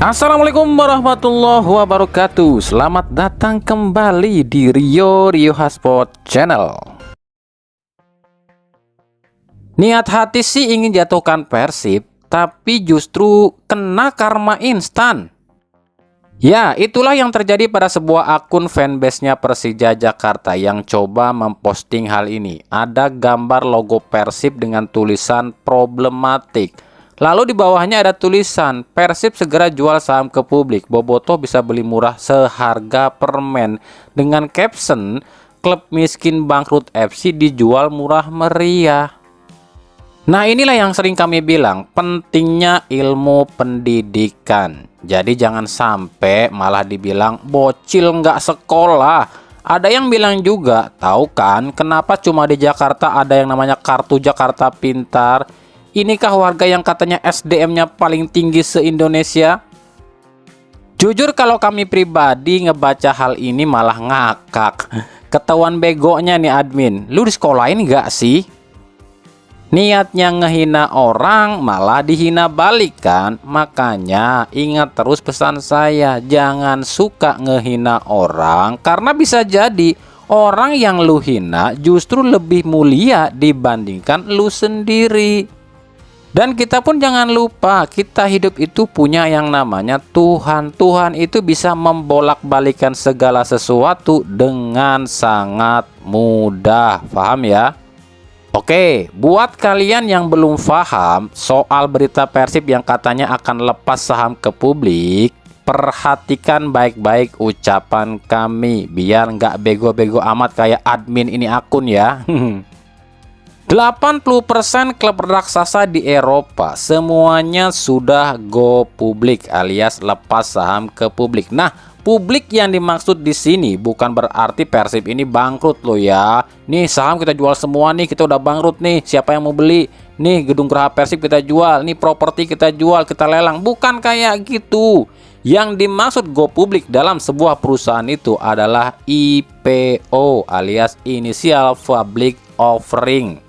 Assalamualaikum warahmatullahi wabarakatuh. Selamat datang kembali di Rio Hotspot Channel. Niat hati sih ingin jatuhkan Persib, tapi justru kena karma instan. Ya, itulah yang terjadi pada sebuah akun fanbase-nya Persija Jakarta yang coba memposting hal ini. Ada gambar logo Persib dengan tulisan problematik. Lalu di bawahnya ada tulisan, Persib segera jual saham ke publik, Bobotoh bisa beli murah seharga permen. Dengan caption, klub miskin bangkrut FC dijual murah meriah. Nah, inilah yang sering kami bilang, pentingnya ilmu pendidikan. Jadi jangan sampai malah dibilang bocil nggak sekolah. Ada yang bilang juga, tahu kan kenapa cuma di Jakarta ada yang namanya kartu Jakarta Pintar? Inikah warga yang katanya SDM-nya paling tinggi se-Indonesia? Jujur kalau kami pribadi ngebaca hal ini malah ngakak. Ketahuan begonya nih admin. Lu di sekolahin nggak sih? Niatnya ngehina orang malah dihina balik kan? Makanya ingat terus pesan saya. Jangan suka ngehina orang. Karena bisa jadi orang yang lu hina justru lebih mulia dibandingkan lu sendiri. Dan kita pun jangan lupa, kita hidup itu punya yang namanya Tuhan. Tuhan itu bisa membolak-balikan segala sesuatu dengan sangat mudah. Paham ya? Oke, buat kalian yang belum paham soal berita Persib yang katanya akan lepas saham ke publik, perhatikan baik-baik ucapan kami, biar nggak bego-bego amat kayak admin ini akun ya. 80% klub raksasa di Eropa semuanya sudah go publik alias lepas saham ke publik. Nah, publik yang dimaksud di sini bukan berarti Persib ini bangkrut loh ya. Nih saham kita jual semua nih, kita udah bangkrut nih. Siapa yang mau beli? Nih gedung Geraha Persib kita jual, nih properti kita jual, kita lelang. Bukan kayak gitu. Yang dimaksud go publik dalam sebuah perusahaan itu adalah IPO alias Initial Public Offering.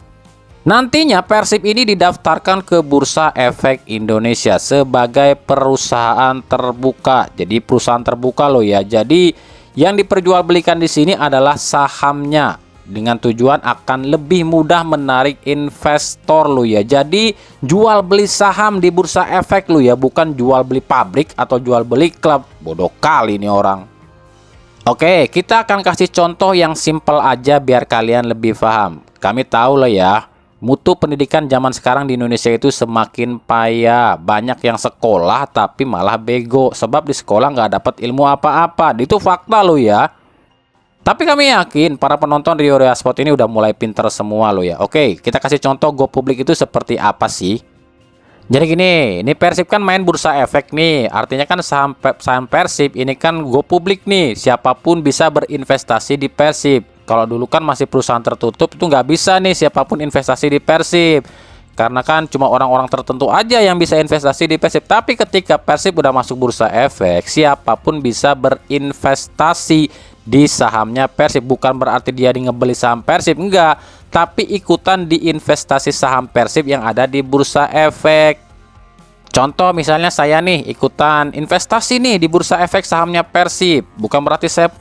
Nantinya Persib ini didaftarkan ke Bursa Efek Indonesia sebagai perusahaan terbuka. Jadi perusahaan terbuka loh ya. Jadi yang diperjualbelikan di sini adalah sahamnya dengan tujuan akan lebih mudah menarik investor loh ya. Jadi jual beli saham di Bursa Efek loh ya, bukan jual beli pabrik atau jual beli klub. Bodoh kali nih orang. Oke, kita akan kasih contoh yang simpel aja biar kalian lebih paham. Kami tahu lah ya, mutu pendidikan zaman sekarang di Indonesia itu semakin payah. Banyak yang sekolah tapi malah bego. Sebab di sekolah nggak dapat ilmu apa-apa. Itu fakta loh ya. Tapi kami yakin para penonton Rio Hotspot ini udah mulai pinter semua loh ya. Oke, kita kasih contoh go publik itu seperti apa sih. Jadi gini, ini Persib kan main Bursa Efek nih. Artinya kan saham Persib ini kan go publik nih. Siapapun bisa berinvestasi di Persib. Kalau dulu kan masih perusahaan tertutup, itu nggak bisa nih siapapun investasi di Persib. Karena kan cuma orang-orang tertentu aja yang bisa investasi di Persib. Tapi ketika Persib udah masuk Bursa Efek, siapapun bisa berinvestasi di sahamnya Persib. Bukan berarti dia ngebeli saham Persib, enggak. Tapi ikutan di investasi saham Persib yang ada di Bursa Efek. Contoh misalnya saya nih ikutan investasi nih di Bursa Efek sahamnya Persib. Bukan berarti saya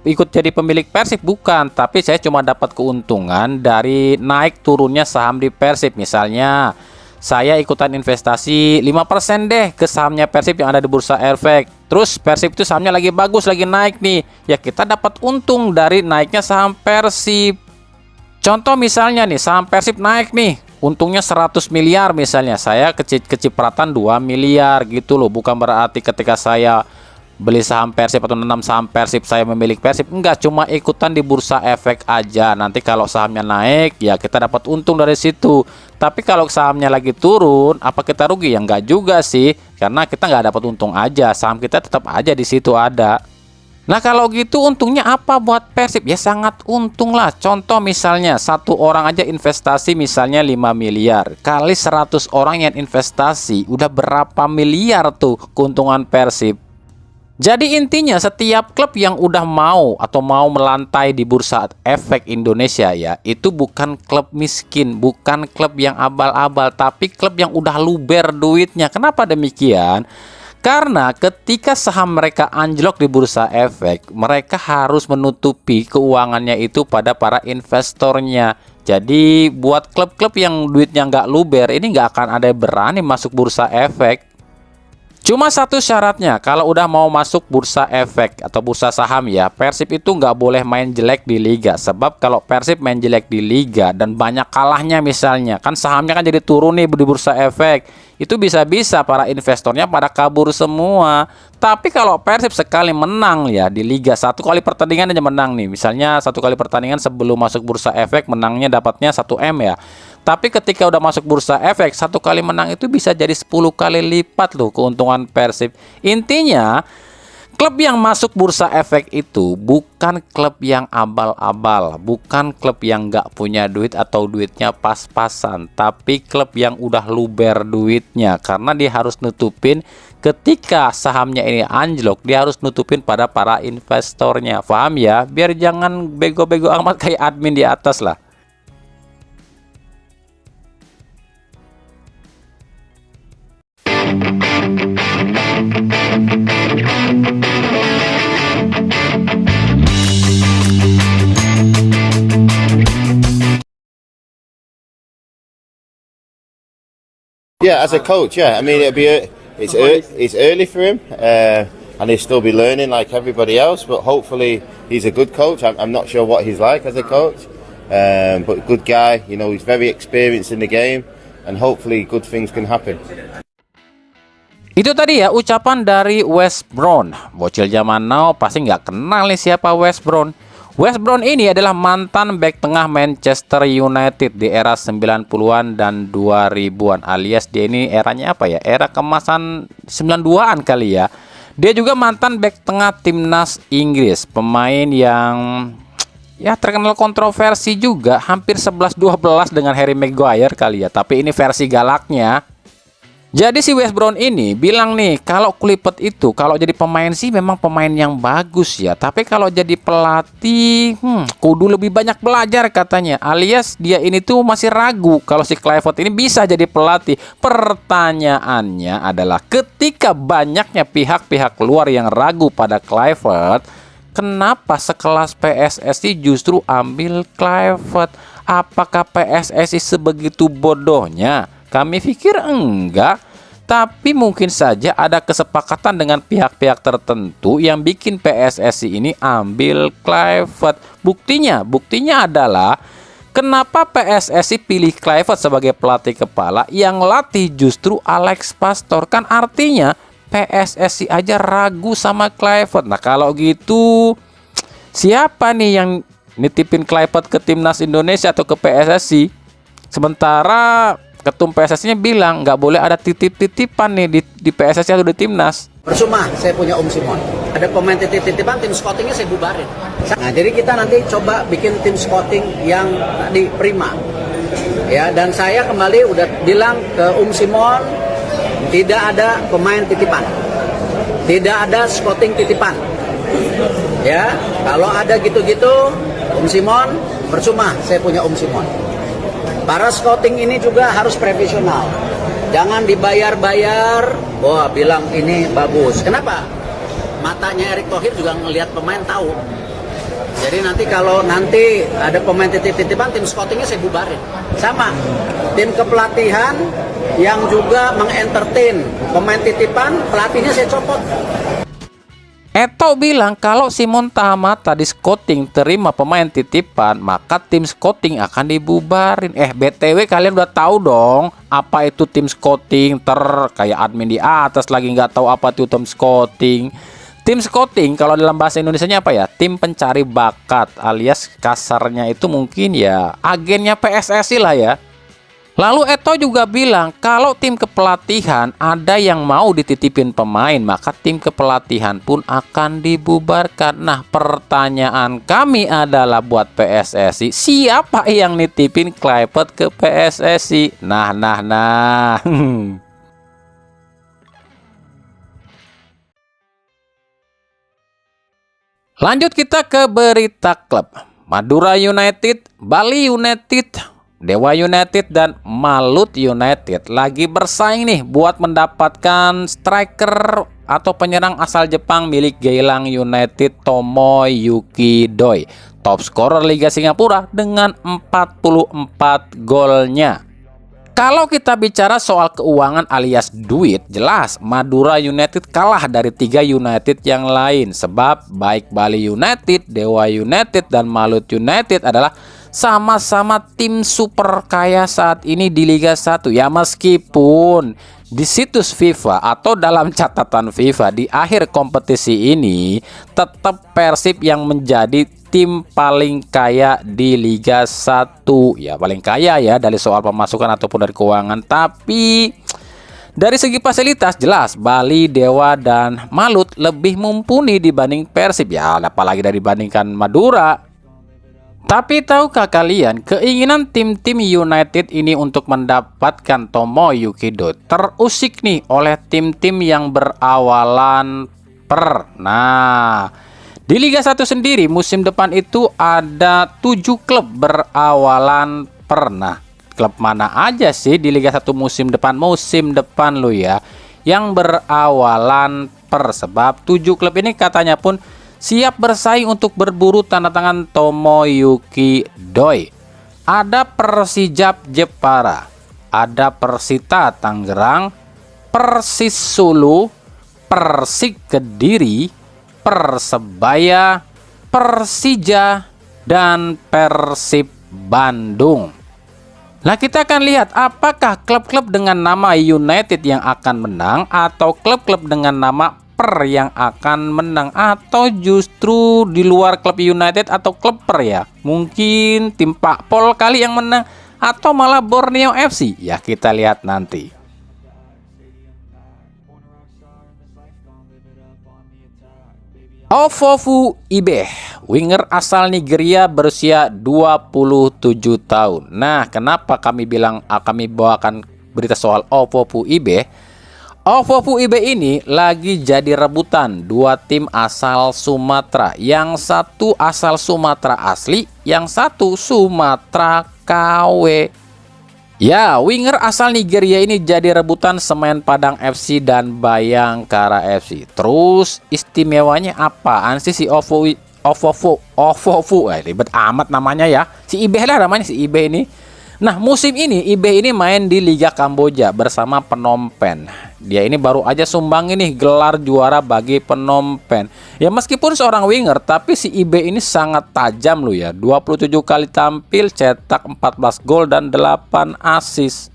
ikut jadi pemilik Persib, bukan, tapi saya cuma dapat keuntungan dari naik turunnya saham di Persib. Misalnya saya ikutan investasi 5% deh ke sahamnya Persib yang ada di Bursa Efek. Terus Persib itu sahamnya lagi bagus, lagi naik nih, ya kita dapat untung dari naiknya saham Persib. Contoh misalnya nih, saham Persib naik nih, untungnya 100 miliar misalnya, saya kecipratan 2 miliar gitu loh. Bukan berarti ketika saya beli saham Persib atau nanam saham Persib saya memiliki Persib, enggak, cuma ikutan di Bursa Efek aja. Nanti kalau sahamnya naik ya kita dapat untung dari situ. Tapi kalau sahamnya lagi turun, apa kita rugi? Ya enggak juga sih, karena kita nggak dapat untung aja, saham kita tetap aja di situ ada. Nah kalau gitu untungnya apa buat Persib? Ya sangat untung lah. Contoh misalnya satu orang aja investasi misalnya 5 miliar kali 100 orang yang investasi, udah berapa miliar tuh keuntungan Persib. Jadi intinya setiap klub yang udah mau atau mau melantai di bursa efek Indonesia ya, itu bukan klub miskin, bukan klub yang abal-abal, tapi klub yang udah luber duitnya. Kenapa demikian? Karena ketika saham mereka anjlok di bursa efek, mereka harus menutupi keuangannya itu pada para investornya. Jadi buat klub-klub yang duitnya nggak luber, ini nggak akan ada yang berani masuk bursa efek. Cuma satu syaratnya, kalau udah mau masuk bursa efek atau bursa saham ya, Persib itu nggak boleh main jelek di liga. Sebab kalau Persib main jelek di liga dan banyak kalahnya misalnya, kan sahamnya kan jadi turun nih di bursa efek. Itu bisa-bisa para investornya pada kabur semua. Tapi kalau Persib sekali menang ya di liga, satu kali pertandingan aja menang nih. Misalnya satu kali pertandingan sebelum masuk bursa efek menangnya dapatnya 1 M ya. Tapi ketika udah masuk bursa efek, satu kali menang itu bisa jadi 10 kali lipat loh keuntungan Persib. Intinya, klub yang masuk bursa efek itu bukan klub yang abal-abal, bukan klub yang nggak punya duit atau duitnya pas-pasan, tapi klub yang udah luber duitnya, karena dia harus nutupin ketika sahamnya ini anjlok, dia harus nutupin pada para investornya. Paham ya? Biar jangan bego-bego amat kayak admin di atas lah. Yeah, as a coach, yeah. I mean, it's early for him, and he'll still be learning like everybody else. But hopefully, he's a good coach. I'm not sure what he's like as a coach, but good guy. You know, he's very experienced in the game, and hopefully, good things can happen. Itu tadi ya ucapan dari Wes Brown. Bocil zaman now pasti nggak kenal nih siapa Wes Brown. Wes Brown ini adalah mantan bek tengah Manchester United di era 90-an dan 2000-an, alias dia ini eranya apa ya? Era kemasan 92-an kali ya. Dia juga mantan bek tengah timnas Inggris, pemain yang ya terkenal kontroversi juga, hampir 11-12 dengan Harry Maguire kali ya, tapi ini versi galaknya. Jadi si Wes Brown ini bilang nih, kalau Kluivert itu kalau jadi pemain sih memang pemain yang bagus ya, tapi kalau jadi pelatih kudu lebih banyak belajar katanya, alias dia ini tuh masih ragu kalau si Kluivert ini bisa jadi pelatih. Pertanyaannya adalah ketika banyaknya pihak-pihak luar yang ragu pada Kluivert, kenapa sekelas PSSI justru ambil Kluivert? Apakah PSSI sebegitu bodohnya? Kami pikir enggak, tapi mungkin saja ada kesepakatan dengan pihak-pihak tertentu yang bikin PSSI ini ambil Kluivert. Buktinya adalah kenapa PSSI pilih Kluivert sebagai pelatih kepala, yang latih justru Alex Pastor. Kan artinya PSSI aja ragu sama Kluivert. Nah kalau gitu, siapa nih yang nitipin Kluivert ke timnas Indonesia atau ke PSSI? Sementara ketum PSSI-nya bilang nggak boleh ada titip-titipan nih di PSSI atau di timnas. Percuma saya punya Simon. Ada pemain titip-titipan, tim scoutingnya saya bubarin. Nah jadi kita nanti coba bikin tim scouting yang tadi prima. Ya, dan saya kembali udah bilang ke Simon, tidak ada pemain titipan, tidak ada scouting titipan. Ya, kalau ada gitu-gitu, Simon, percuma saya punya Simon. Para scouting ini juga harus profesional. Jangan dibayar-bayar, wah bilang ini bagus. Kenapa? Matanya Erick Thohir juga ngelihat pemain tahu. Jadi nanti kalau nanti ada pemain titip-titipan, tim scoutingnya saya bubarin. Sama, tim kepelatihan yang juga mengentertain pemain titipan, pelatihnya saya copot. Eto bilang kalau Simon Tahamata di scouting terima pemain titipan, maka tim scouting akan dibubarin. BTW kalian udah tahu dong apa itu tim scouting? Kayak admin di atas lagi nggak tahu apa itu tim scouting. Tim scouting kalau dalam bahasa Indonesianya apa ya? Tim pencari bakat, alias kasarnya itu mungkin ya agennya PSSI lah ya. Lalu Eto juga bilang kalau tim kepelatihan ada yang mau dititipin pemain, maka tim kepelatihan pun akan dibubarkan. Nah pertanyaan kami adalah buat PSSI, siapa yang nitipin Kluivert ke PSSI? Nah Lanjut kita ke berita klub. Madura United, Bali United, Dewa United, dan Malut United lagi bersaing nih buat mendapatkan striker atau penyerang asal Jepang milik Geylang United, Tomoyuki Doi, top scorer Liga Singapura dengan 44 golnya. Kalau kita bicara soal keuangan alias duit, jelas Madura United kalah dari 3 United yang lain. Sebab baik Bali United, Dewa United, dan Malut United adalah sama-sama tim super kaya saat ini di Liga 1. Ya meskipun di situs FIFA atau dalam catatan FIFA di akhir kompetisi ini tetap Persib yang menjadi tim paling kaya di Liga 1. Ya paling kaya ya dari soal pemasukan ataupun dari keuangan. Tapi dari segi fasilitas jelas Bali, Dewa, dan Malut lebih mumpuni dibanding Persib. Ya apalagi dibandingkan Madura. Tapi tahukah kalian keinginan tim-tim United ini untuk mendapatkan Tomoyuki Doi terusik nih oleh tim-tim yang berawalan per. Nah, di Liga 1 sendiri musim depan itu ada 7 klub berawalan per. Nah, klub mana aja sih di Liga 1 musim depan lo ya yang berawalan per? Sebab 7 klub ini katanya pun siap bersaing untuk berburu tanda tangan Tomoyuki Doi. Ada Persijap Jepara, ada Persita Tangerang, Persis Solo, Persik Kediri, Persebaya, Persija, dan Persib Bandung. Nah, kita akan lihat apakah klub-klub dengan nama United yang akan menang atau klub-klub dengan nama Per yang akan menang, atau justru di luar klub United atau klub Per ya. Mungkin tim Pak Pol kali yang menang atau malah Borneo FC. Ya kita lihat nanti. Ofofu Ibe, winger asal Nigeria berusia 27 tahun. Nah, kenapa kami bawakan berita soal Ofofu Ibe? Ofofu Ibe ini lagi jadi rebutan 2 tim asal Sumatera. Yang satu asal Sumatera asli, yang satu Sumatera KW. Ya, winger asal Nigeria ini jadi rebutan Semen Padang FC dan Bayangkara FC. Terus istimewanya apaan sih si Ofofu? Ribet amat namanya ya. Si Ibe lah namanya, si Ibe ini. Nah, musim ini Ibe ini main di Liga Kamboja bersama Phnom Penh. Dia ini baru aja sumbang ini gelar juara bagi Phnom Penh. Ya meskipun seorang winger, tapi si Ibe ini sangat tajam loh ya. 27 kali tampil, cetak 14 gol dan 8 assist.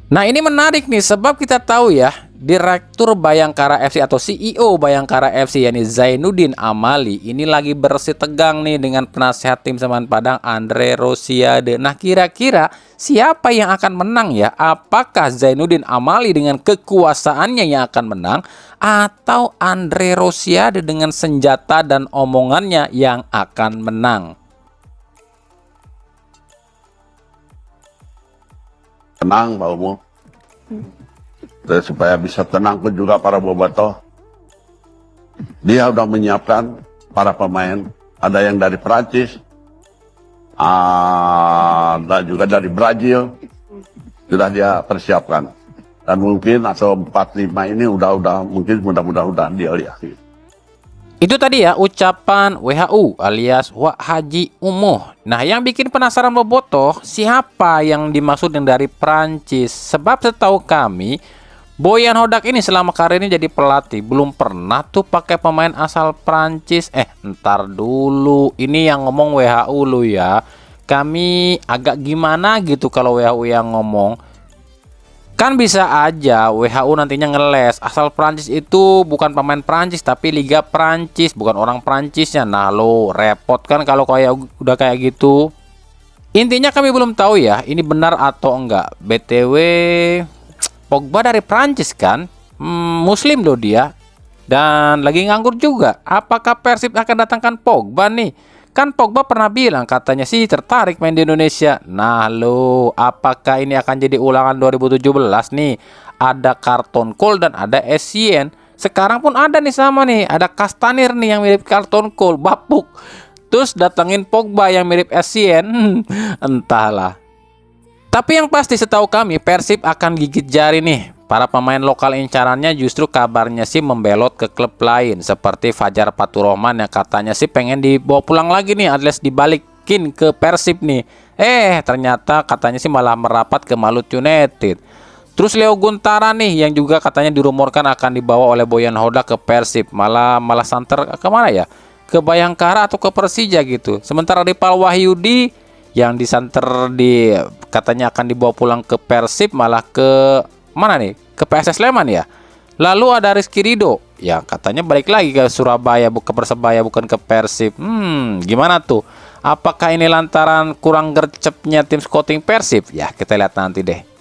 Nah, ini menarik nih sebab kita tahu ya, Direktur Bayangkara FC atau CEO Bayangkara FC yakni Zainuddin Amali ini lagi bersih tegang nih dengan penasehat tim Semen Padang Andre Rosiade. Nah, kira-kira siapa yang akan menang ya? Apakah Zainuddin Amali dengan kekuasaannya yang akan menang atau Andre Rosiade dengan senjata dan omongannya yang akan menang? Tenang Pak Umu, supaya bisa tenang pun juga para bobotoh. Dia udah menyiapkan para pemain, ada yang dari Prancis, ada juga dari Brazil, sudah dia persiapkan. Dan mungkin atau 4-5 ini udah mungkin mudah-mudahan dia lihat. Itu tadi ya ucapan WHO alias Wak Haji Umuh. Nah, yang bikin penasaran bobotoh siapa yang dimaksud yang dari Prancis? Sebab setahu kami Boyan Hodak ini selama karirnya jadi pelatih belum pernah tuh pakai pemain asal Prancis. Ntar dulu, ini yang ngomong WHO lu ya. Kami agak gimana gitu kalau WHO yang ngomong. Kan bisa aja WHO nantinya ngeles asal Prancis itu bukan pemain Prancis tapi Liga Prancis, bukan orang Prancisnya. Nah lo repot kan kalau udah kayak gitu. Intinya kami belum tahu ya ini benar atau enggak. BTW Pogba dari Prancis kan, Muslim loh dia, dan lagi nganggur juga. Apakah Persib akan datangkan Pogba nih? Kan Pogba pernah bilang katanya sih tertarik main di Indonesia. Nah lo, apakah ini akan jadi ulangan 2017 nih? Ada karton call dan ada Essien. Sekarang pun ada nih sama nih, ada Castaner nih yang mirip Carlton Cole, bapuk. Terus datengin Pogba yang mirip Essien, entahlah. Tapi yang pasti setahu kami Persib akan gigit jari nih. Para pemain lokal incarannya justru kabarnya sih membelot ke klub lain seperti Fajar Faturrahman yang katanya sih pengen dibawa pulang lagi nih, alias dibalikin ke Persib nih. Ternyata katanya sih malah merapat ke Malut United. Terus Leo Guntara nih yang juga katanya dirumorkan akan dibawa oleh Boyan Hoda ke Persib, malah santer kemana ya? Ke Bayangkara atau ke Persija gitu. Sementara Ripal Wahyudi yang disanter katanya akan dibawa pulang ke Persib malah ke mana nih? Ke PSS Sleman ya. Lalu ada Rizky Ridho yang katanya balik lagi ke Surabaya, bukan Persebaya, bukan ke Persib. Gimana tuh? Apakah ini lantaran kurang gercepnya tim scouting Persib? Ya, kita lihat nanti deh.